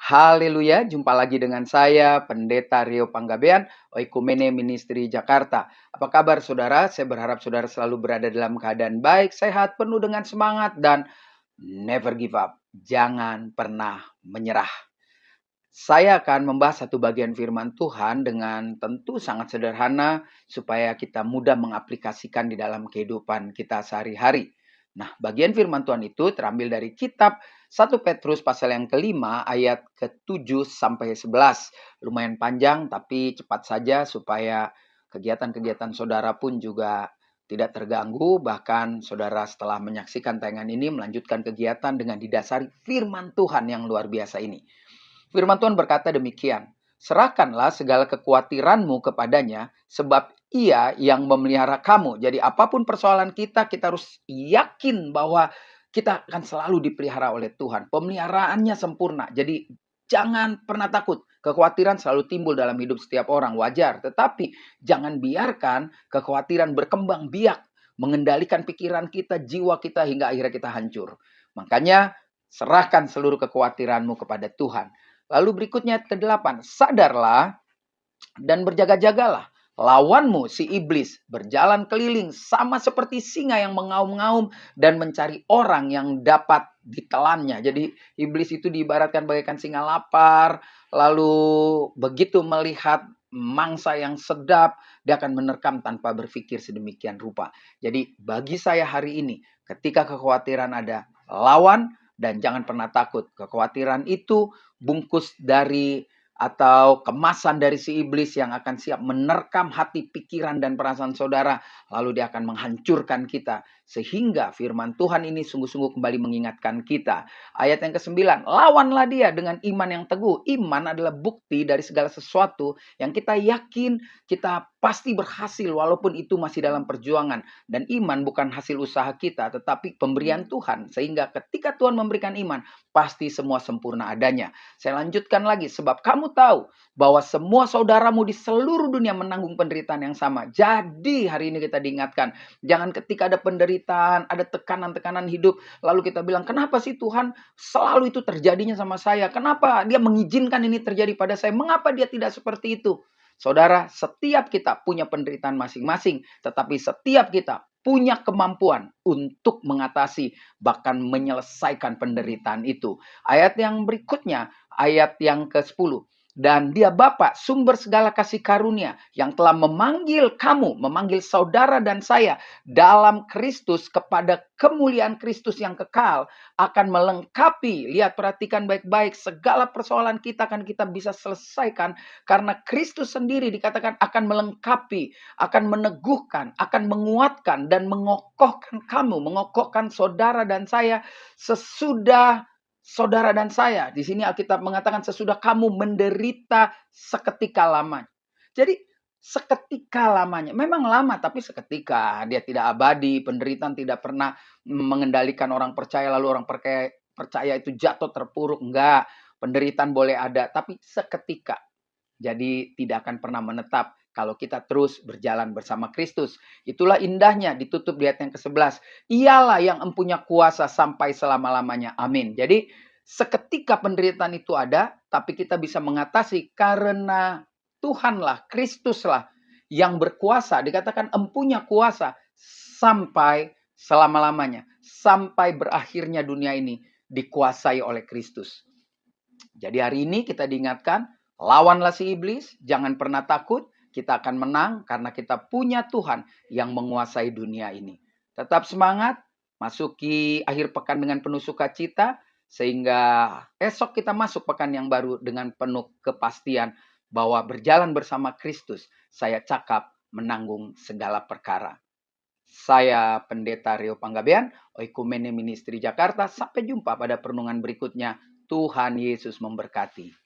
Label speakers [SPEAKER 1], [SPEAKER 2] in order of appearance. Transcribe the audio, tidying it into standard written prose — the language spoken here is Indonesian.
[SPEAKER 1] Haleluya, jumpa lagi dengan saya, Pendeta Rio Panggabean, Oikumene Ministry Jakarta. Apa kabar saudara? Saya berharap saudara selalu berada dalam keadaan baik, sehat, penuh dengan semangat, dan never give up. Jangan pernah menyerah. Saya akan membahas satu bagian firman Tuhan dengan tentu sangat sederhana supaya kita mudah mengaplikasikan di dalam kehidupan kita sehari-hari. Nah, bagian firman Tuhan itu terambil dari kitab 1 Petrus pasal yang kelima ayat ke-7 sampai 11. Lumayan panjang tapi cepat saja supaya kegiatan-kegiatan saudara pun juga tidak terganggu. Bahkan saudara setelah menyaksikan tayangan ini melanjutkan kegiatan dengan didasari firman Tuhan yang luar biasa ini. Firman Tuhan berkata demikian, serahkanlah segala kekhawatiranmu kepadanya, sebab ia yang memelihara kamu. Jadi apapun persoalan kita, kita harus yakin bahwa kita akan selalu dipelihara oleh Tuhan. Pemeliharaannya sempurna. Jadi jangan pernah takut. Kekhawatiran selalu timbul dalam hidup setiap orang, wajar. Tetapi jangan biarkan kekhawatiran berkembang biak, mengendalikan pikiran kita, jiwa kita, hingga akhirnya kita hancur. Makanya serahkan seluruh kekhawatiranmu kepada Tuhan. Lalu berikutnya ke-8, sadarlah dan berjaga-jagalah. Lawanmu si iblis berjalan keliling sama seperti singa yang mengaum-ngaum dan mencari orang yang dapat ditelannya. Jadi iblis itu diibaratkan bagaikan singa lapar, lalu begitu melihat mangsa yang sedap, dia akan menerkam tanpa berpikir sedemikian rupa. Jadi bagi saya hari ini, ketika kekhawatiran ada, lawan dan jangan pernah takut. Kekhawatiran itu bungkus dari atau kemasan dari si iblis yang akan siap menerkam hati, pikiran, dan perasaan saudara. Lalu dia akan menghancurkan kita. Sehingga firman Tuhan ini sungguh-sungguh kembali mengingatkan kita. Ayat yang ke-9, lawanlah dia dengan iman yang teguh. Iman adalah bukti dari segala sesuatu yang kita yakin kita pasti berhasil walaupun itu masih dalam perjuangan. Dan iman bukan hasil usaha kita, tetapi pemberian Tuhan. Sehingga ketika Tuhan memberikan iman, pasti semua sempurna adanya. Saya lanjutkan lagi, sebab kamu tahu bahwa semua saudaramu di seluruh dunia menanggung penderitaan yang sama. Jadi hari ini kita diingatkan, jangan ketika ada penderitaan, ada tekanan-tekanan hidup, lalu kita bilang, kenapa sih Tuhan selalu itu terjadinya sama saya? Kenapa dia mengizinkan ini terjadi pada saya? Mengapa dia tidak seperti itu? Saudara, setiap kita punya penderitaan masing-masing, tetapi setiap kita punya kemampuan untuk mengatasi, bahkan menyelesaikan penderitaan itu. Ayat yang berikutnya, ayat yang ke-10. Dan dia Bapa, sumber segala kasih karunia, yang telah memanggil kamu, memanggil saudara dan saya, dalam Kristus kepada kemuliaan Kristus yang kekal, akan melengkapi, lihat perhatikan baik-baik, segala persoalan kita akan kita bisa selesaikan, karena Kristus sendiri dikatakan akan melengkapi, akan meneguhkan, akan menguatkan, dan mengokohkan kamu, mengokohkan saudara dan saya, sesudah saudara dan saya. Di sini Alkitab mengatakan sesudah kamu menderita seketika lamanya. Jadi seketika lamanya. Memang lama tapi seketika. Dia tidak abadi. Penderitaan tidak pernah mengendalikan orang percaya. Lalu orang percaya itu jatuh terpuruk. Enggak. Penderitaan boleh ada. Tapi seketika. Jadi tidak akan pernah menetap kalau kita terus berjalan bersama Kristus. Itulah indahnya ditutup di ayat yang ke-11. Ialah yang empunya kuasa sampai selama-lamanya. Amin. Jadi seketika penderitaan itu ada, tapi kita bisa mengatasi karena Tuhanlah, Kristuslah yang berkuasa. Dikatakan empunya kuasa sampai selama-lamanya. Sampai berakhirnya dunia ini dikuasai oleh Kristus. Jadi hari ini kita diingatkan, lawanlah si iblis, jangan pernah takut, kita akan menang karena kita punya Tuhan yang menguasai dunia ini. Tetap semangat, masuki akhir pekan dengan penuh sukacita, sehingga esok kita masuk pekan yang baru dengan penuh kepastian bahwa berjalan bersama Kristus, saya cakap menanggung segala perkara. Saya Pendeta Rio Panggabean, Oikumene Ministry Jakarta. Sampai jumpa pada perenungan berikutnya. Tuhan Yesus memberkati.